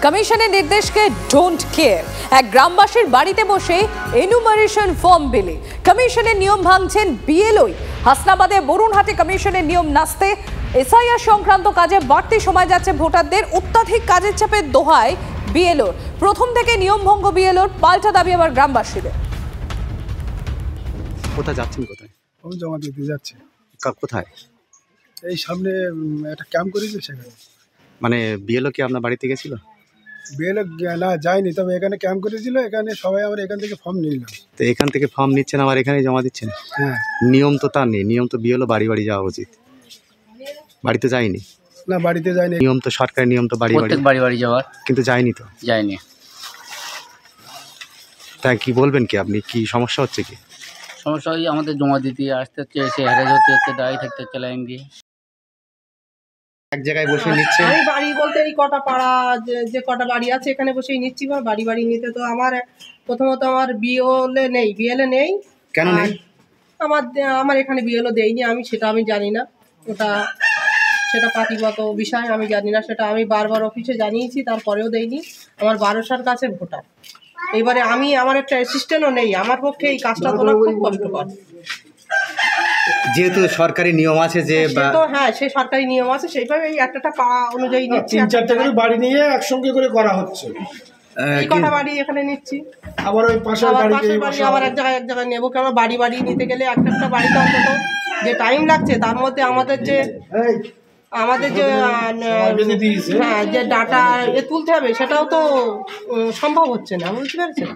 কমিশনের নির্দেশকে don't care. এক গ্রামবাসীর বাড়িতে বসে এনুমারেশন ফর্ম বিলি। কমিশনের নিয়ম ভাঙছেন বিএলওই। হাসনাবাদে বরুণহাটে কমিশনের নিয়ম নাস্তে এসআইআর সংক্রান্ত কাজে বাড়তি সময় যাচ্ছে ভোটারদের। অত্যাধিক কাজের চাপের দোহায় বিএলওর। প্রথম থেকে নিয়ম ভঙ্গ বিএলওর, পাল্টা দাবি আবার গ্রামবাসীদের। কোথায় যাচ্ছেন? কোথায়? আমি জমা দিতে যাচ্ছি। কোথায়? এই সামনে একটা ক্যাম্প করেছে সেখানে। মানে বিএলও কি আপনার বাড়িতে গেছিল? বিএলও না যায়নি, তবে এখানে ক্যাম্প করেছিল। এখানে সবাই আমরা এখান থেকে ফর্ম নিলাম। তো এখান থেকে ফর্ম নিচ্ছেন, আবার এখানে জমা দিচ্ছেন? হ্যাঁ। নিয়ম তো তার নেই। নিয়ম তো বিএলও বাড়ি বাড়ি যাওয়া উচিত। বাড়িতে যায়নি? না, বাড়িতে যায়নি। নিয়ম তো সরকারি নিয়ম তো বাড়ি বাড়ি যাওয়ার, কিন্তু যায়নি তো। যায়নি। তাই কি বলবেন কি আপনি? কি সমস্যা হচ্ছে? কি সমস্যা? ওই আমাদের জমা দিতে আসতে হচ্ছে, এসে হ্যারেজ হতে হচ্ছে, দাঁড়িয়ে থাকতে হচ্ছে লাইন দিয়ে। এক জায়গায় বসে নিচ্ছে? আমি বাড়ি বলতে এই কটা পাড়া যে কটা বাড়ি আছে এখানে বসেই নিচ্ছি। বা বাড়ি বাড়ি নিতে তো আমার প্রথমত আমার বিএলএ নেই। কেন নেই? আমার এখানে বিএলও দেয়নি। আমি জানি না। সেটা পার্টিগত বিষয়, আমি জানি না। সেটা আমি বারবার অফিসে জানিয়েছি, তারপরেও দেয়নি। আমার 1200 কাছে ভোটার। এবারে আমার একটা অ্যাসিস্ট্যান্টও নেই। আমার পক্ষে এই কাজটা তোলা খুব কষ্টকর। যেহেতু সরকারি নিয়ম আছে যে হ্যাঁ, সেই সরকারি নিয়ম আছে, সেইভাবে এই একটা পাড়া অনুযায়ী নিচ্ছি। 3-4টা করে বাড়ি নিয়ে একসঙ্গে করে করা হচ্ছে। এই কটা বাড়ি এখানে নিচ্ছি। আবার ওই পাশের বাড়ি আবার এক জায়গায় নেবো। কেন বাড়ি বাড়ি নিতে গেলে একটা বাড়িতে অন্তত যে টাইম লাগছে, তার মধ্যে আমাদের যে যে ডাটা তুলতে হবে, সেটাও তো সম্ভব হচ্ছে না। বুঝতে পেরেছেন?